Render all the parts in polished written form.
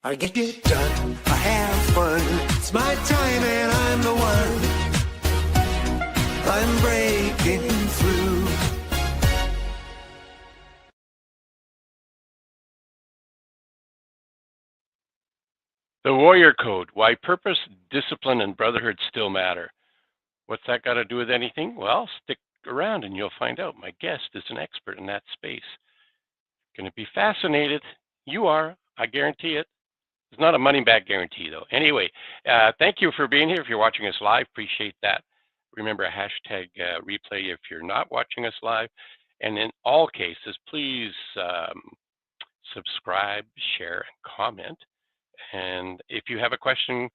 I get it done, I have fun. It's my time and I'm the one. I'm breaking through. The Warrior Code, why purpose, discipline, and brotherhood still matter. What's that got to do with anything? Well, stick around and you'll find out. My guest is an expert in that space. Going to be fascinated. You are, I guarantee it. It's not a money back guarantee, though. Anyway, thank you for being here. If you're watching us live, appreciate that. Remember, hashtag replay if you're not watching us live. And in all cases, please subscribe, share, and comment. And if you have a question,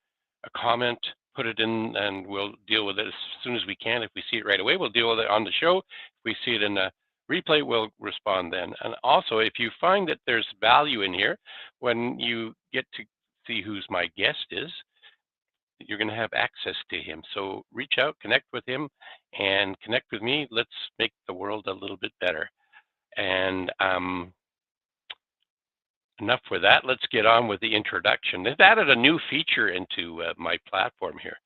a comment, put it in and we'll deal with it as soon as we can. If we see it right away, we'll deal with it on the show. If we see it in the replay, we'll respond then. And also, if you find that there's value in here, when you get to see who's my guest is, you're going to have access to him. So reach out, connect with him, and connect with me. Let's make the world a little bit better. And enough with that. Let's get on with the introduction. They've added a new feature into my platform here.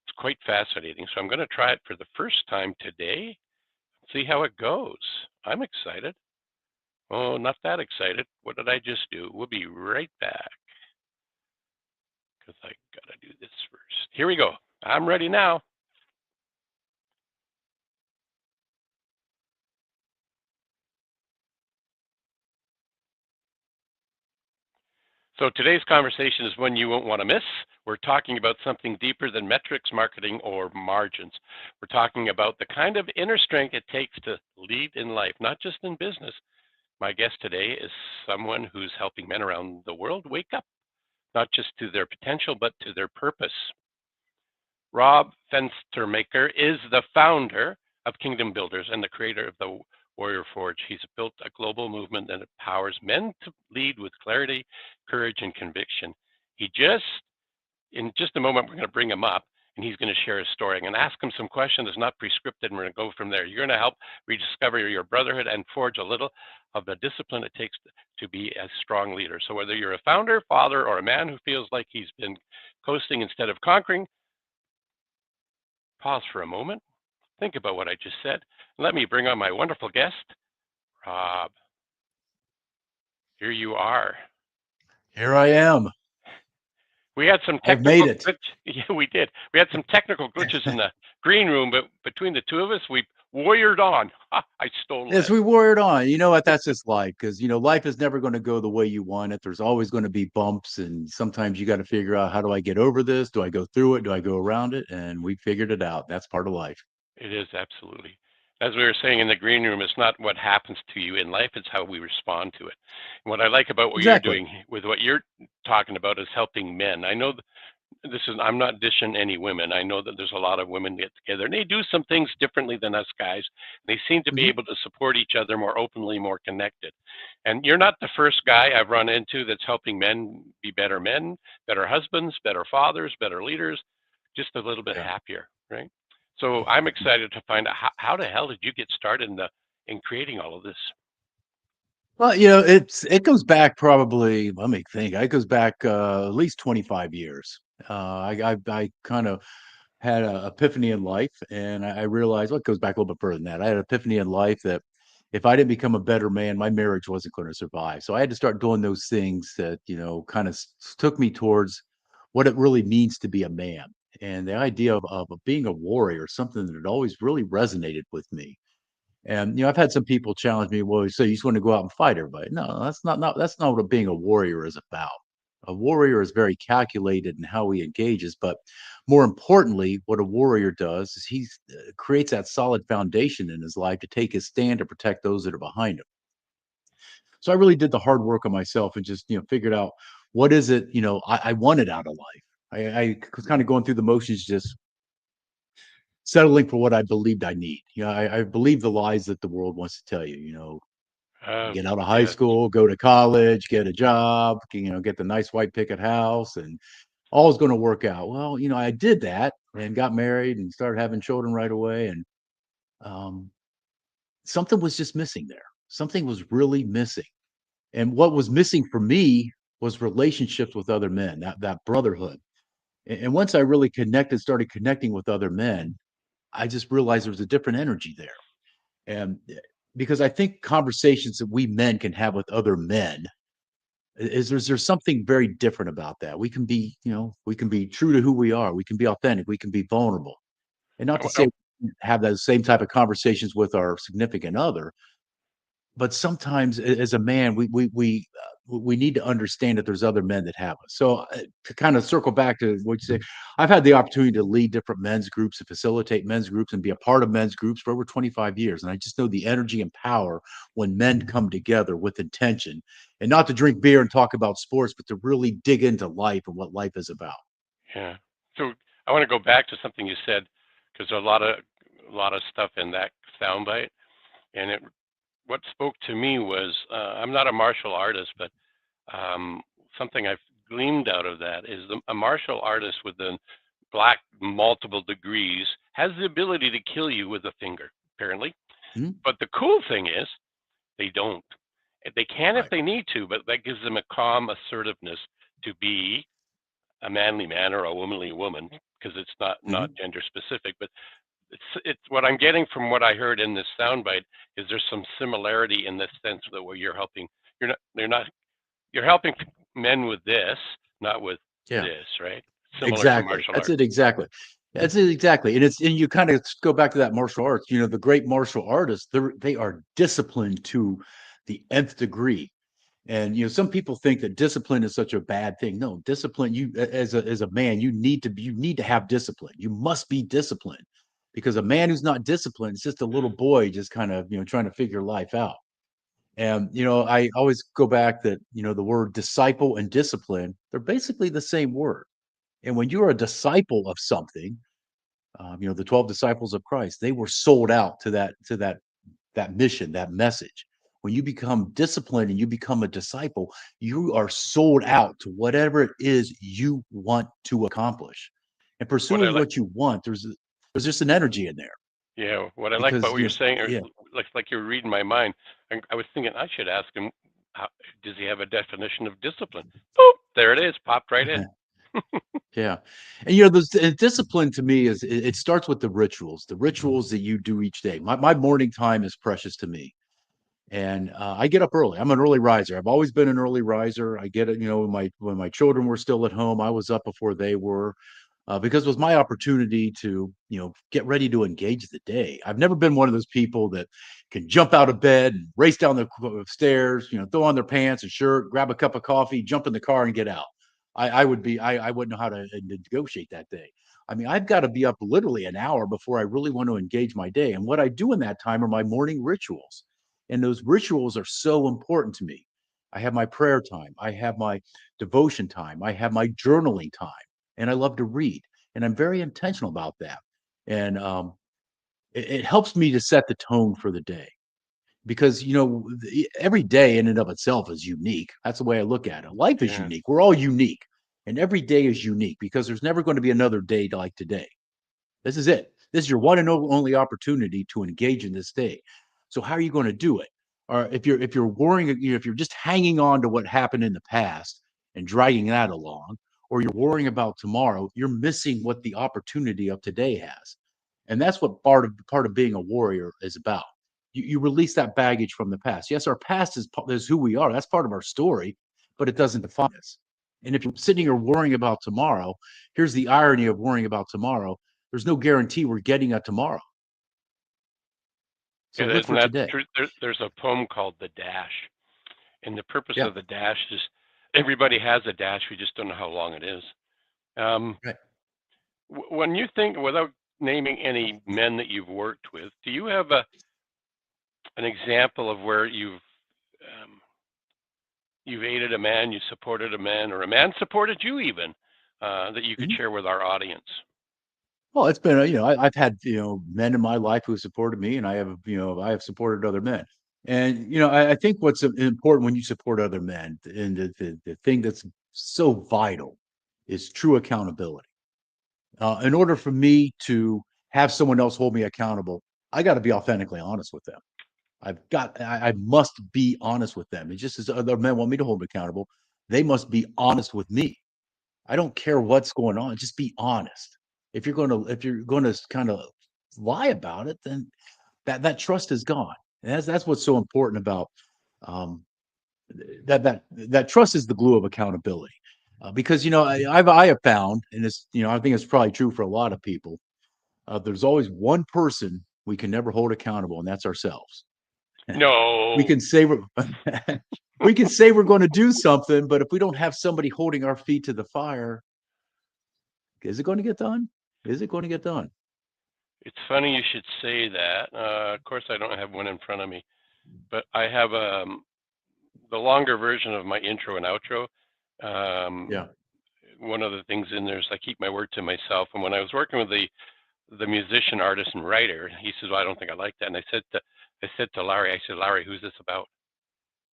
It's quite fascinating. So I'm going to try it for the first time today, see how it goes. I'm excited. Oh, not that excited. What did I just do? We'll be right back because I got to do this first. Here we go. I'm ready now. So today's conversation is one you won't want to miss. We're talking about something deeper than metrics, marketing, or margins. We're talking about the kind of inner strength it takes to lead in life, not just in business. My guest today is someone who's helping men around the world wake up, not just to their potential, but to their purpose. Rob Fenstermaker is the founder of Kingdom Builders and the creator of the Warrior Forge. He's built a global movement that empowers men to lead with clarity, courage, and conviction. In just a moment, we're going to bring him up and he's going to share his story. I'm going to ask him some questions that's not prescripted and we're going to go from there. You're going to help rediscover your brotherhood and forge a little of the discipline it takes to be a strong leader. So whether you're a founder, father, or a man who feels like he's been coasting instead of conquering, pause for a moment, think about what I just said. Let me bring on my wonderful guest, Rob. Here you are. Here I am. We had some I've made technical it. Yeah, we did. We had some technical glitches in the green room, but between the two of us, we warriored on. I stole As that. we warred on, you know what that's just like, because life is never going to go the way you want it. There's always going to be bumps, and sometimes you got to figure out, how do I get over this? Do I go through it? Do I go around it? And we figured it out. That's part of life. It is absolutely. As we were saying in the green room, it's not what happens to you in life, it's how we respond to it. And what I like about what you're Exactly. doing with what you're talking about is helping men. I know I'm not dishing any women. I know that there's a lot of women get together and they do some things differently than us guys. They seem to be Hmm. able to support each other more openly, more connected. And you're not the first guy I've run into that's helping men, better husbands, better fathers, better leaders, just a little bit Yeah. happier, right? So I'm excited to find out how the hell did you get started in creating all of this? Well, it goes back probably. Let me think. It goes back at least 25 years. I kind of had an epiphany in life, and I realized, well, it goes back a little bit further than that. I had an epiphany in life that if I didn't become a better man, my marriage wasn't going to survive. So I had to start doing those things that, kind of took me towards what it really means to be a man. And the idea of being a warrior, something that had always really resonated with me. And I've had some people challenge me, well, so you just want to go out and fight everybody. No, that's not what being a warrior is about. A warrior is very calculated in how he engages, but more importantly, what a warrior does is he creates that solid foundation in his life to take his stand to protect those that are behind him. So I really did the hard work on myself and just figured out what is it I wanted out of life. I was kind of going through the motions, just settling for what I believed I need. I believe the lies that the world wants to tell you. Get out of high Yes. school, go to college, get a job, get the nice white picket house, and all is going to work out. Well, I did that and got married and started having children right away, and um, something was just missing there. Something was really missing, and what was missing for me was relationships with other men, that brotherhood. And once I really started connecting with other men, I just realized there was a different energy there. And because I think conversations that we men can have with other men is there's something very different about that. We can be, we can be true to who we are. We can be authentic. We can be vulnerable. And not to say have those same type of conversations with our significant other, but sometimes as a man, we need to understand that there's other men that have us. So to kind of circle back to what you say, I've had the opportunity to lead different men's groups and facilitate men's groups and be a part of men's groups for over 25 years. And I just know the energy and power when men come together with intention, and not to drink beer and talk about sports, but to really dig into life and what life is about. Yeah. So I want to go back to something you said, because there's a lot of stuff in that soundbite, and what spoke to me was, I'm not a martial artist, but something I've gleaned out of that is a martial artist with a black multiple degrees has the ability to kill you with a finger, apparently. Mhm. But the cool thing is they don't. They can if Right. they need to, but that gives them a calm assertiveness to be a manly man or a womanly woman, because it's not Mhm. gender specific. But it's what I'm getting from what I heard in this soundbite is there's some similarity in the sense that where you're helping men with this, not with Yeah. this, right? Similar to Exactly. martial That's arts. it exactly. That's it exactly. And you kind of go back to that martial arts, the great martial artists, they are disciplined to the nth degree. And some people think that discipline is such a bad thing. No, discipline, as a man, you need to have discipline. You must be disciplined, because a man who's not disciplined is just a little boy just kind of, trying to figure life out. And I always go back that, the word disciple and discipline, they're basically the same word. And when you're a disciple of something, the 12 disciples of Christ, they were sold out to that mission, that message. When you become disciplined and you become a disciple, you are sold out to whatever it is you want to accomplish. And What I pursuing like, what you want, there's just an energy in there yeah, what I like about because what you're saying, yeah. like you're reading my mind. I was thinking I should ask him, how, does he have a definition of discipline? Boop, there it is, popped right in. Yeah. And those discipline to me it starts with the rituals that you do each day. My morning time is precious to me. And I get up early. I'm an early riser. I've always been an early riser. I get it, when my children were still at home, I was up before they were, because it was my opportunity to, get ready to engage the day. I've never been one of those people that can jump out of bed and race down the stairs, throw on their pants and shirt, grab a cup of coffee, jump in the car and get out. I wouldn't know how to negotiate that day. I mean, I've got to be up literally an hour before I really want to engage my day. And what I do in that time are my morning rituals. And those rituals are so important to me. I have my prayer time, I have my devotion time, I have my journaling time, and I love to read. And I'm very intentional about that. And it helps me to set the tone for the day because, every day in and of itself is unique. That's the way I look at it. Life is Yeah. unique. We're all unique. And every day is unique because there's never going to be another day like today. This is it. This is your one and only opportunity to engage in this day. So how are you going to do it? Or if you're worrying, if you're just hanging on to what happened in the past and dragging that along, or you're worrying about tomorrow, you're missing what the opportunity of today has. And that's what part of being a warrior is about. You release that baggage from the past. Yes, our past is who we are. That's part of our story, but it doesn't define us. And if you're sitting here worrying about tomorrow, here's the irony of worrying about tomorrow: there's no guarantee we're getting a tomorrow. So Yeah, live isn't for that the today. truth? There's a poem called The Dash, and the purpose Yeah. of the dash is everybody has a dash, we just don't know how long it is. Um, Right. when you think, without naming any men that you've worked with, do you have an example of where you've aided a man, you supported a man, or a man supported you even, that you could Mhm. share with our audience? Well, it's been, I've had, men in my life who supported me, and I have supported other men. And, I think what's important when you support other men, and the thing that's so vital is true accountability. In order for me to have someone else hold me accountable, I got to be authentically honest with them. I must be honest with them. It's just as other men want me to hold them accountable. they must be honest with me. I don't care what's going on. Just be honest. If you're going to kind of lie about it, then that trust is gone. And that's what's so important about um, that trust is the glue of accountability. Because I have found, and it's I think it's probably true for a lot of people. There's always one person we can never hold accountable, and that's ourselves. We No, can say we're we can say we're going to do something, but if we don't have somebody holding our feet to the fire, is it going to get done? Is it going to get done? it's funny you should say that. Of course, I don't have one in front of me, but I have the longer version of my intro and outro. Um, Yeah. One of the things in there is I keep my word to myself. And when I was working with the musician, artist, and writer, he said, "Well, I don't think I like that." And I said to Larry, I said, "Larry, who's this about?"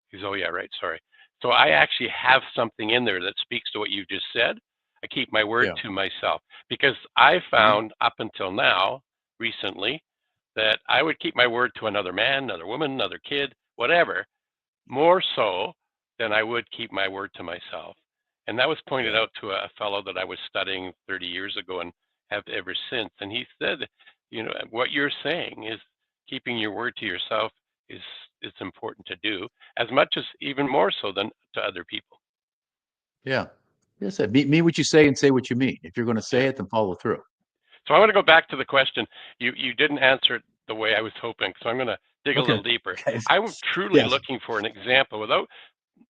He goes, "Oh yeah, right, sorry." So I actually have something in there that speaks to what you just said. I keep my word Yeah. to myself because I Mhm. found up until now, recently, that I would keep my word to another man, another woman, another kid, whatever, more so than I would keep my word to myself. And that was pointed Yeah. out to a fellow that I was studying 30 years ago and have ever since. And he said, what you're saying is keeping your word to yourself is is important to do as much as even more so than to other people. Yeah. Yes, mean what you say and say what you mean. If you're going to say Yeah. it, then follow through. So I want to go back to the question. You didn't answer it the way I was hoping. So I'm going to dig a Okay. little deeper. Okay. I was truly Yes. looking for an example without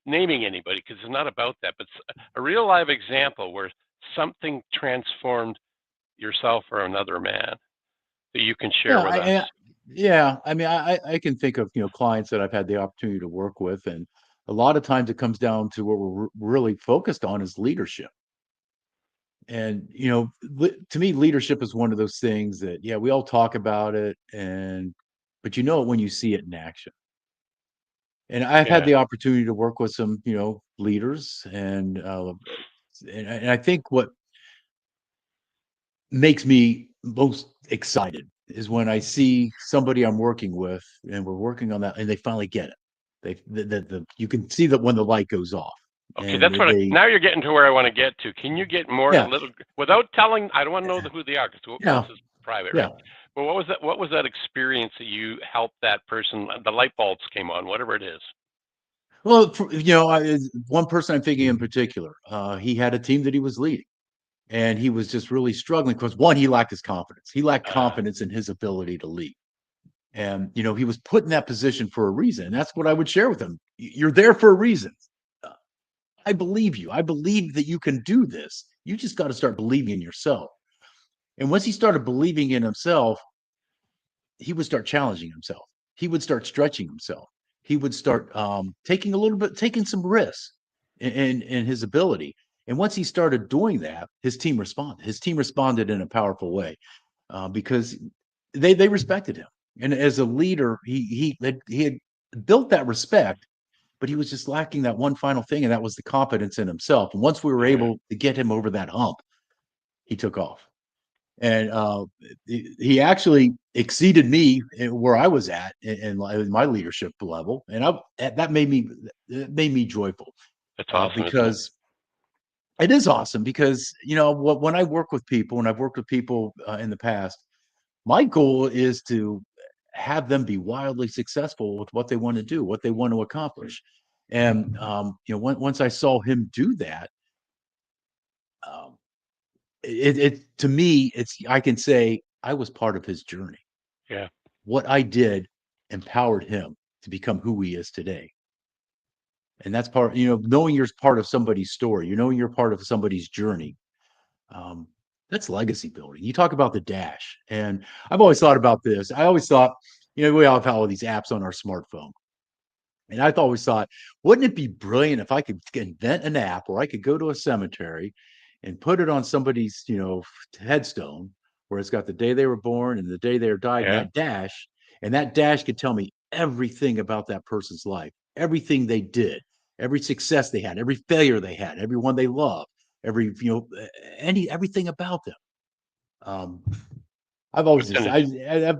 naming anybody because it's not about that, but a real live example where something transformed yourself or another man that you can share Yeah. with us. Yeah. I mean, I can think of clients that I've had the opportunity to work with, and a lot of times it comes down to what we're really focused on is leadership. And to me, leadership is one of those things that yeah, we all talk about it, but you know it when you see it in action. And I've had Yeah, the opportunity to work with some leaders, and I think what makes me most excited is when I see somebody I'm working with and we're working on that and they finally get it. You can see that when the light goes off okay, and that's what they now you're getting to where I want to get to. Can you get more a yeah, little without telling? I don't want to know who they are because most yeah, is private, right? yeah. But what was that experience that you helped that person? The light bulbs came on, whatever it is. Well, one person I'm thinking in particular, he had a team that he was leading and he was just really struggling because one, he lacked his confidence. He lacked Uh, confidence in his ability to lead. And he was put in that position for a reason. And that's what I would share with him. You're there for a reason. Uh, I believe you. I believe that you can do this. You just got to start believing in yourself. And once he started believing in himself, he would start challenging himself. He would start stretching himself. He would start taking some risks in his ability. And once he started doing that, his team responded. His team responded in a powerful way because they respected him. And as a leader, he had built that respect, but he was just lacking that one final thing, and that was the confidence in himself. And once we were yeah, able to get him over that hump, he took off. And he actually exceeded me where I was at in my leadership level, and that made me joyful that's awesome, isn't it? because it is awesome. Because when I work with people, and I've worked with people in the past, my goal is to have them be wildly successful with what they want to do, what they want to accomplish. And once I saw him do that, um, it to me, it's I can say I was part of his journey. Yeah, What I did empowered him to become who he is today. And that's knowing you're part of somebody's story, knowing you're part of somebody's journey. Um, that's legacy building. You talk about the dash, and I've always thought about this. I always thought, we all have all these apps on our smartphone. And I've always thought, wouldn't it be brilliant if I could invent an app where I could go to a cemetery and put it on somebody's, headstone where it's got the day they were born and the day they were died yeah. and that dash could tell me everything about that person's life, everything they did, every success they had, every failure they had, everyone they loved, everything about them. Um, I've always What's just, in I've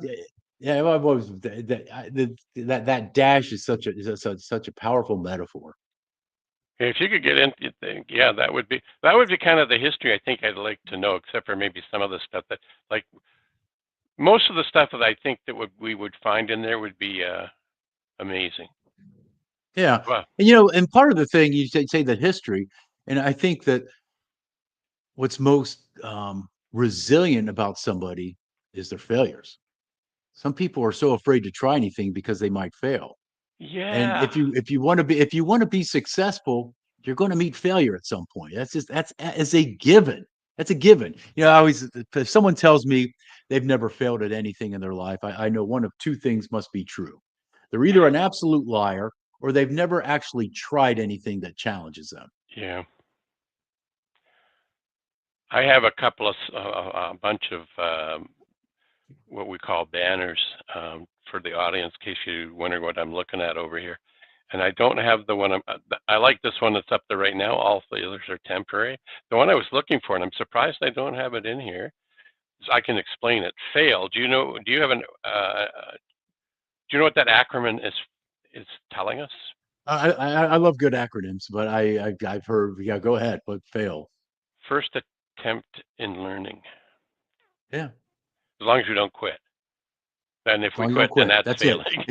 yeah, I've always that dash is such a powerful metaphor. If you could get into think, yeah, that would be kind of the history I think I'd like to know, except for maybe some of the stuff that, like, most of the stuff that I think that we would find in there would be amazing. Yeah. Well, And, and part of the thing you say that history, and I think that what's most resilient about somebody is their failures. Some people are so afraid to try anything because they might fail. And yeah, if you want to be successful, you're going to meet failure at some point. That's a given. That's a given. I always, if someone tells me they've never failed at anything in their life, I know one of two things must be true. They're either an absolute liar or they've never actually tried anything that challenges them. yeah. I have a couple of a bunch of what we call banners for the audience, in case you wonder what I'm looking at over here. And I don't have the one I like this one that's up there right now. All the others are temporary. The one I was looking for, and I'm surprised I don't have it in here. I can explain it. Fail. Do you know? Do you have an? Do you know what that acronym is telling us? I love good acronyms, but I've heard, yeah, go ahead, but fail. First attempt in learning. Yeah, As long as we don't quit. And if as we long as you don't quit, then quit, that's that's it. failing.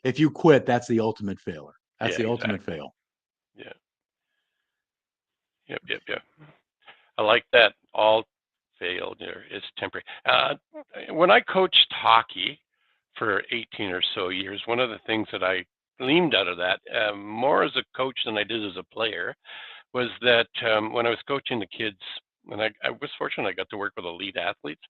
If you quit, that's the ultimate failure. That's Yeah, the ultimate exactly. fail. Yeah. Yep. Yep. Yep. I like that. All failure is temporary. When I coached hockey for 18 or so years, one of the things that I gleaned out of that, more as a coach than I did as a player, was that when I was coaching the kids, and I was fortunate I got to work with elite athletes,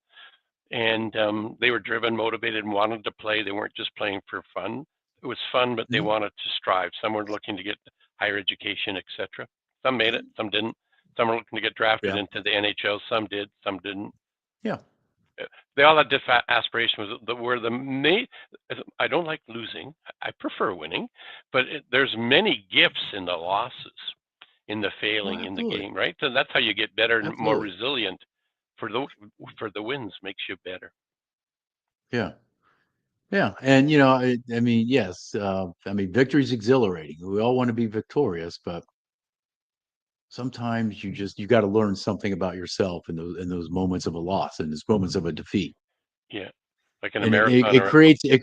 and they were driven, motivated, and wanted to play. They weren't just playing for fun. It was fun, but they Mhm. wanted to strive. Some were looking to get higher education, etc. Some made it, some didn't. Some were looking to get drafted Yeah, into the NHL. Some did, some didn't. yeah, They all had different aspirations. Were the main. I don't like losing. I prefer winning, but there's many gifts in the losses, in the oh, failing, in the absolutely, game, right? So that's how you get better and more absolutely, resilient. For the for the wins makes you better. yeah, yeah. And I mean, yes, I mean, victory's exhilarating. We all want to be victorious, but sometimes you got to learn something about yourself in those moments of a loss and those moments of a defeat, Yeah, like in a and marathon it or creates it.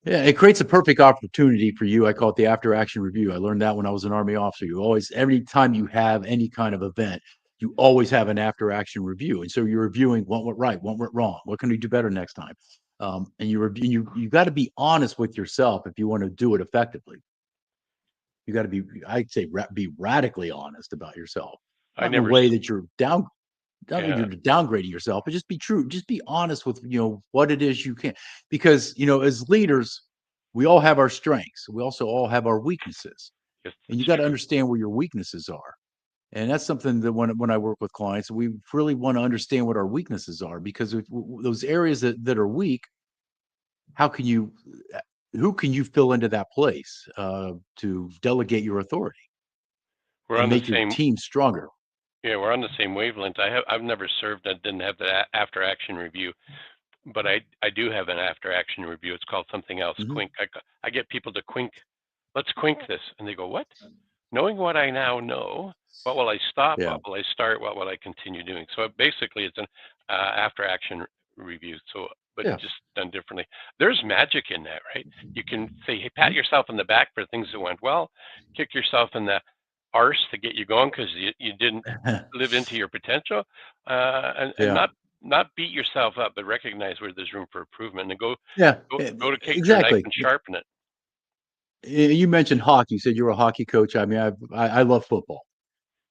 Yeah, it creates a perfect opportunity for you. I call it the after action review. I learned that when I was an Army officer. You always, every time you have any kind of event, you always have an after action review. And so you're reviewing what went right, what went wrong, what can we do better next time? And you review, you got to be honest with yourself if you want to do it effectively. You got to be, I'd say, be radically honest about yourself, I not in a never. way that you're down, not that Yeah, you're downgrading yourself, but just be true. Just be honest with what it is you can, because as leaders, we all have our strengths. We also all have our weaknesses, yes, and you that's got to true. understand where your weaknesses are. And that's something that when I work with clients, we really want to understand what our weaknesses are, because if those areas that are weak, how can you, who can you fill into that place to delegate your authority We're and on the make your same. team stronger? Yeah, we're on the same wavelength. I've never served. I didn't have the after action review, but I do have an after action review. It's called something else. Hmm. Quink. I get people to quink. Let's quink this, and they go, "What?" Knowing what I now know, what will I stop? Yeah, What will I start? What will I continue doing? So basically, it's an after action review. So, but yeah. just done differently. There's magic in that, right? You can say, hey, pat Mhm. yourself in the back for things that went well, kick yourself in the arse to get you going because you didn't live into your potential, and Yeah. not beat yourself up, but recognize where there's room for improvement and Yeah, go to kick your knife exactly. and sharpen it. You mentioned hockey. You said you were a hockey coach. I mean, I love football,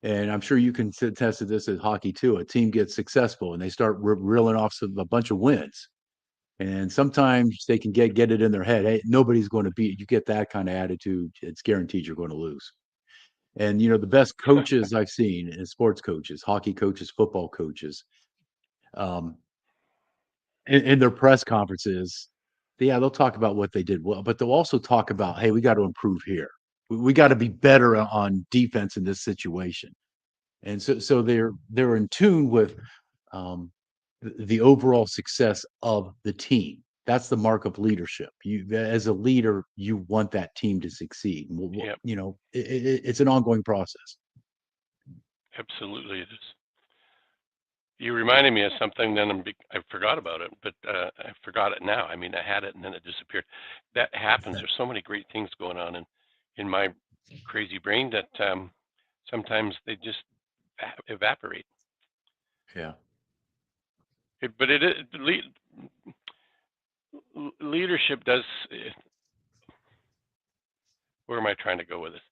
and I'm sure you can attest to this as hockey too. A team gets successful and they start reeling off a bunch of wins, and sometimes they can get it in their head. Hey, nobody's going to beat you. Get that kind of attitude, it's guaranteed you're going to lose. And the best coaches I've seen is sports coaches, hockey coaches, football coaches. Um, in their press conferences, yeah, they'll talk about what they did well, but they'll also talk about, hey, we got to improve here. We got to be better on defense in this situation. And so they're in tune with um, the overall success of the team. That's the mark of leadership. You, as a leader, you want that team to succeed. Yep, It's an ongoing process. absolutely it is. You reminded me of something, then I forgot about it, but I forgot it now. I mean, I had it and then it disappeared. That happens. There's so many great things going on in my crazy brain that sometimes they just evaporate. Yeah. But leadership does. Where am I trying to go with this?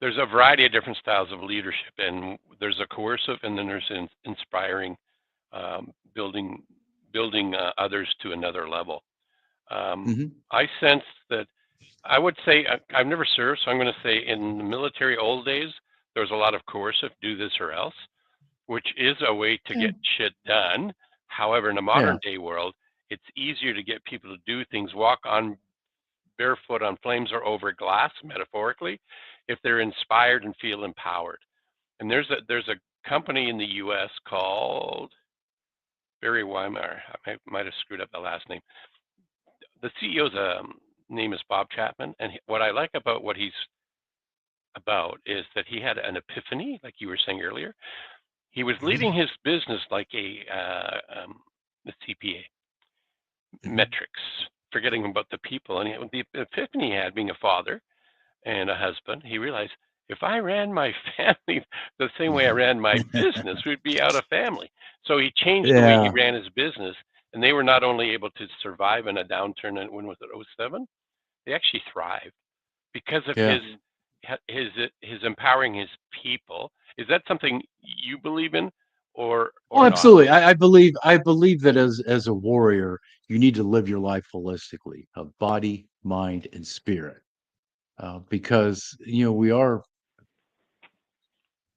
There's a variety of different styles of leadership, and there's a coercive, and then there's inspiring, building others to another level. Hmm. I sense that I would say I've never served, so I'm going to say in the military old days there was a lot of coercive, do this or else, which is a way to Yeah. get shit done. However, in the Yeah. modern day world, it's easier to get people to do things, walk on barefoot on flames or over glass, metaphorically, if they're inspired and feel empowered. And there's a company in the U.S. called Barry Weimar. I might have screwed up the last name. The CEO's name is Bob Chapman, and what I like about what he's about is that he had an epiphany, like you were saying earlier. He was leading his business like the CPA, Hmm. metrics, forgetting about the people. And the epiphany he had, being a father and a husband, he realized if I ran my family the same way I ran my business, we'd be out of family. So he changed the way he Yeah. ran his business, and they were not only able to survive in a downturn, and when was it, '07? They actually thrived because of Yeah. his empowering his people. Is that something you believe in, Oh, or not? absolutely. I believe that as a warrior, you need to live your life holistically, of body, mind, and spirit. Because we are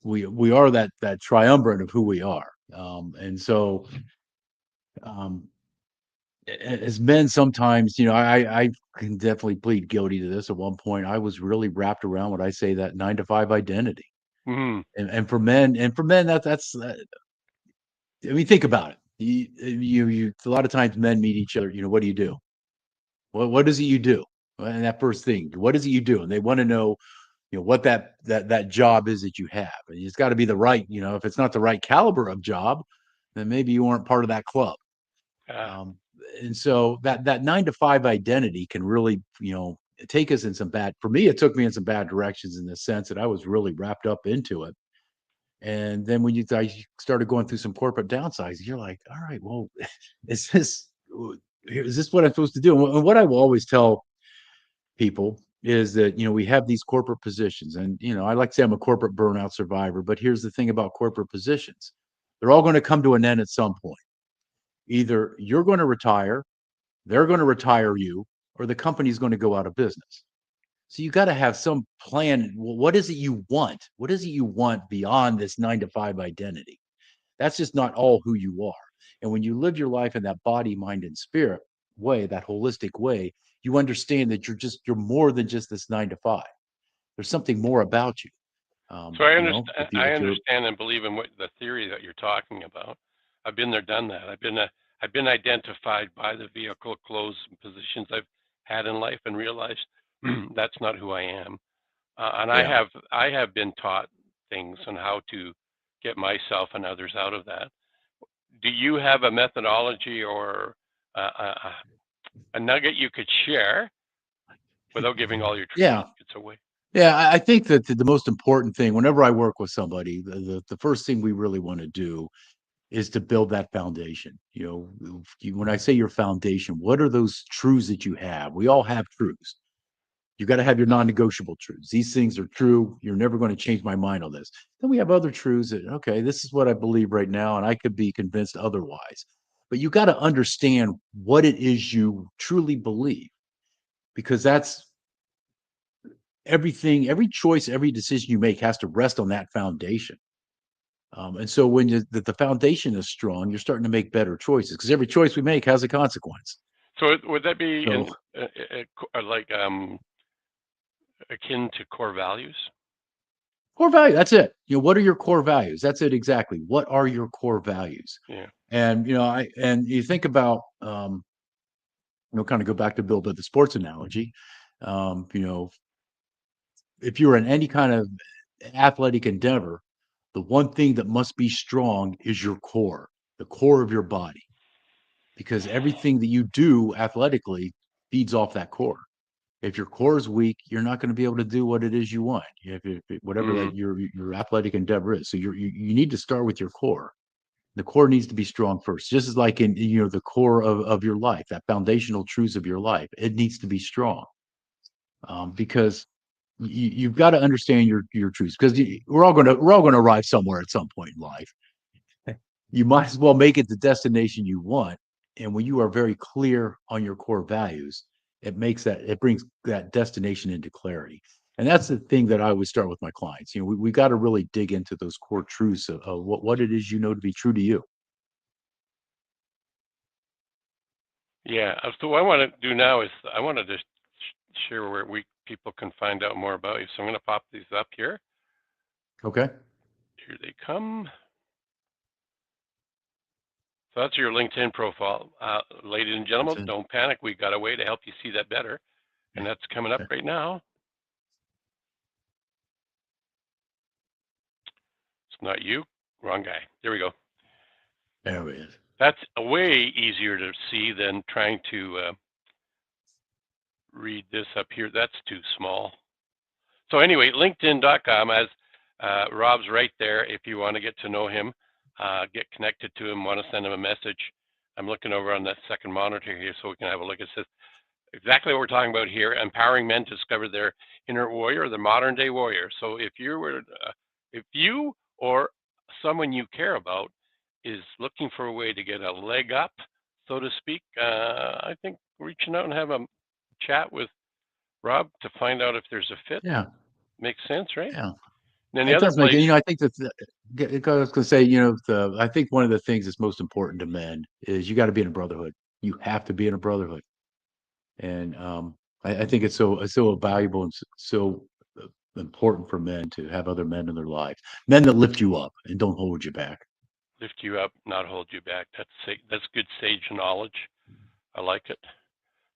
that triumvirate of who we are. And so um, as men, sometimes I can definitely plead guilty to this. At one point, I was really wrapped around what I say, that 9 to 5 identity. Mm, And for men, I mean, think about it. You a lot of times men meet each other. What do you do? What is it you do? And that first thing, what is it you do? And they want to know, what that job is that you have. And it's got to be the right, if it's not the right caliber of job, then maybe you weren't part of that club. uh, Um, and so that 9 to 5 identity can really, take us in some bad. For me, it took me in some bad directions, in the sense that I was really wrapped up into it. And then when I started going through some corporate downsizing, you're like, all right, well, is this is this what I'm supposed to do? And what I will always tell people is that, we have these corporate positions, and I like to say I'm a corporate burnout survivor. But here's the thing about corporate positions: they're all going to come to an end at some point. Either you're going to retire, they're going to retire you, or the company's going to go out of business. So you got to have some plan. What is it you want? What is it you want beyond this 9 to 5 identity? That's just not all who you are. And when you live your life in that body, mind, and spirit way, that holistic way, you understand that you're more than just this 9 to 5. There's something more about you. so If you I if you're understand and believe in what the theory that you're talking about. I've been there, done that. I've been identified by the vehicle, clothes, and positions I've had in life, and realized that's not who I am. And yeah. I have been taught things on how to get myself and others out of that. Do you have a methodology or a nugget you could share without giving all your trade Yeah. secrets away? Yeah, I think that the most important thing whenever I work with somebody, the first thing we really want to do is to build that foundation. When I say your foundation, what are those truths that you have? We all have truths. You got to have your non-negotiable truths. These things are true. You're never going to change my mind on this. Then we have other truths that, okay, this is what I believe right now, and I could be convinced otherwise. But you got to understand what it is you truly believe, because that's everything. Every choice, every decision you make has to rest on that foundation. And so when the foundation is strong, you're starting to make better choices, because every choice we make has a consequence. So would that be So like akin to core values? core value, that's it. What are your core values? That's it exactly. What are your core values? Yeah. And you think about kind of go back to Bill, but the sports analogy, you know, if you're in any kind of athletic endeavor, the one thing that must be strong is your core, the core of your body, because everything that you do athletically feeds off that core. If your core is weak, you're not going to be able to do what it is you want. If whatever Mm, that your athletic endeavor is. So you need to start with your core. The core needs to be strong first, just as like in the core of your life, that foundational truths of your life. It needs to be strong, because you've got to understand your truths, because we're all going to arrive somewhere at some point in life. You might as well make it the destination you want. And when you are very clear on your core values, it brings that destination into clarity. And that's the thing that I always start with my clients. We got to really dig into those core truths of what it is to be true to you. yeah. So what I want to do now is I want to just share where people can find out more about you. So I'm going to pop these up here. Okay. Here they come. So that's your LinkedIn profile. Ladies and That's gentlemen, it. don't panic. We got a way to help you see that better. And that's coming up Okay. right now. It's not you. Wrong guy. There we go. There it is. That's a way easier to see than trying to read this up here. That's too small. So anyway, LinkedIn.com, as Rob's right there. If you want to get to know him, get connected to him, want to send him a message. I'm looking over on that second monitor here so we can have a look. It says exactly what we're talking about here, empowering men to discover their inner warrior, the modern day warrior. So if you or someone you care about is looking for a way to get a leg up, so to speak, I think reaching out and have a chat with Rob to find out if there's a fit Yeah. makes sense, right? Yeah. And then the It other does make place, it. I think that I was going to say, I think one of the things that's most important to men is you got to be in a brotherhood. You have to be in a brotherhood. And I think it's so valuable and so important for men to have other men in their lives, men that lift you up and don't hold you back. lift you up, not hold you back. That's good sage knowledge. I like it.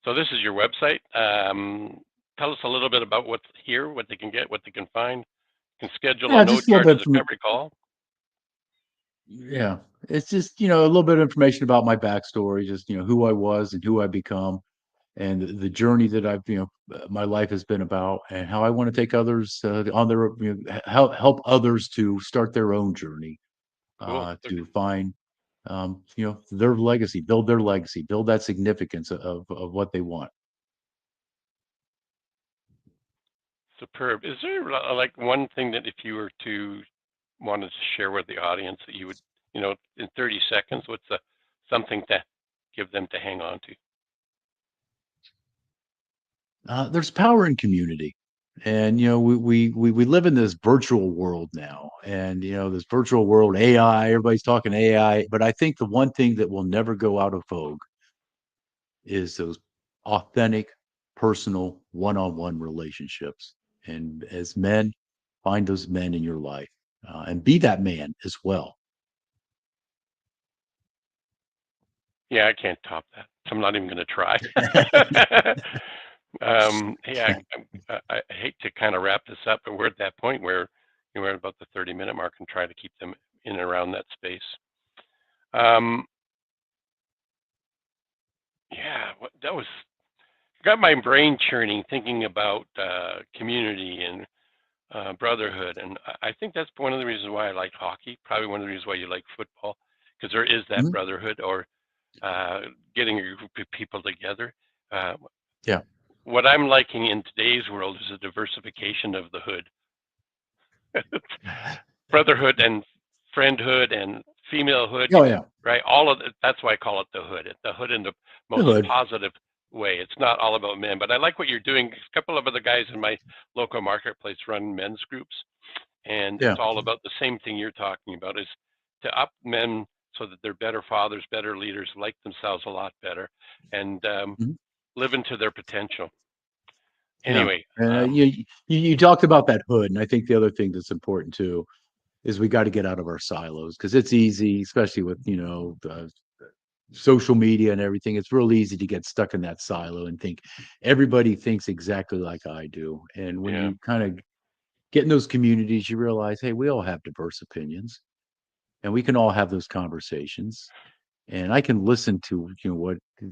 So this is your website. Tell us a little bit about what's here, what they can get, what they can find. You can schedule a Yeah, no just a little charge bit from discovery call. yeah. It's just a little bit of information about my backstory, just who I was and who I become, and the journey that I've my life has been about, and how I want to take others on their help others to start their own journey, Cool. to find their legacy, build that significance of what they want. Superb. Is there like one thing that if you were to wanted to share with the audience that you would, in 30 seconds, what's something to give them to hang on to? There's power in community. And we live in this virtual world now, and this virtual world, AI, everybody's talking AI, but I think the one thing that will never go out of vogue is those authentic, personal, one-on-one relationships. And as men, find those men in your life, and be that man as well. Yeah, I can't top that. So I'm not even going to try. Hey, I hate to kind of wrap this up, but we're at that point where we're at about the 30-minute mark and try to keep them in and around that space. Um, yeah, that was got my brain churning thinking about community and brotherhood, and I think that's one of the reasons why I like hockey. Probably one of the reasons why you like football, because there is that Mhm. brotherhood or getting a group of people together. Uh, Yeah. what I'm liking in today's world is a diversification of the hood, brotherhood and friendhood and femalehood, Oh yeah. right? All of it. That's why I call it the hood. It's the hood in the The most hood. positive way. It's not all about men, but I like what you're doing. A couple of other guys in my local marketplace run men's groups, and Yeah. it's all about the same thing you're talking about: is to up men so that they're better fathers, better leaders, like themselves a lot better, and Mhm. live into their potential. Yeah. Anyway, And you talked about that hood, and I think the other thing that's important too is we got to get out of our silos, because it's easy, especially with social media and everything, it's real easy to get stuck in that silo and think everybody thinks exactly like I do. And when Yeah. you kind of get in those communities, you realize, hey, we all have diverse opinions and we can all have those conversations. And I can listen to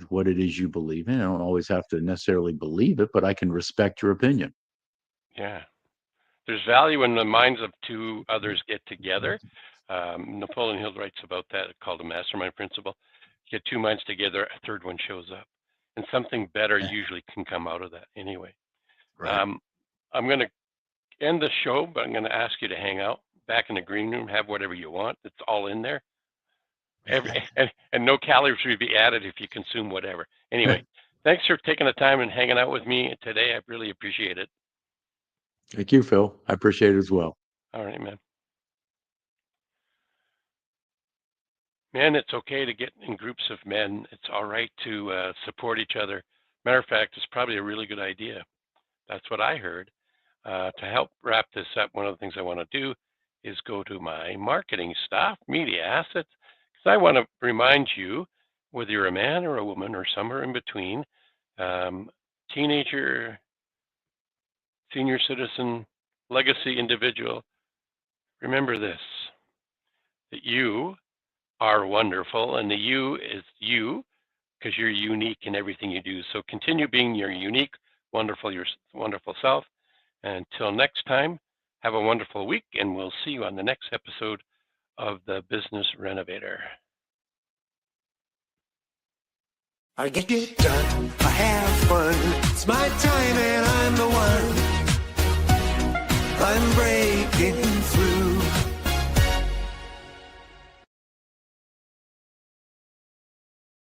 what it is you believe in. I don't always have to necessarily believe it, but I can respect your opinion. Yeah. There's value when the minds of two others get together. Napoleon Hill writes about that, called a mastermind principle. Get two minds together, a third one shows up, and something better Eh, usually can come out of that. Anyway, Right. um, I'm going to end the show, but I'm going to ask you to hang out back in the green room, have whatever you want. It's all in there. And no calories will be added if you consume whatever. Anyway, thanks for taking the time and hanging out with me today. I really appreciate it. Thank you, Phil. I appreciate it as well. All right, man. Men, it's okay to get in groups of men. It's all right to support each other. Matter of fact, it's probably a really good idea. That's what I heard. To help wrap this up, one of the things I want to do is go to my marketing staff, media assets, because I want to remind you, whether you're a man or a woman or somewhere in between, teenager, senior citizen, legacy individual, remember this, that you are wonderful, and the you is you because you're unique in everything you do. So continue being your unique, your wonderful self. And until next time, have a wonderful week, and we'll see you on the next episode of the Business Renovator. I get it done, I have fun. It's my time and I'm the one. I'm breaking through.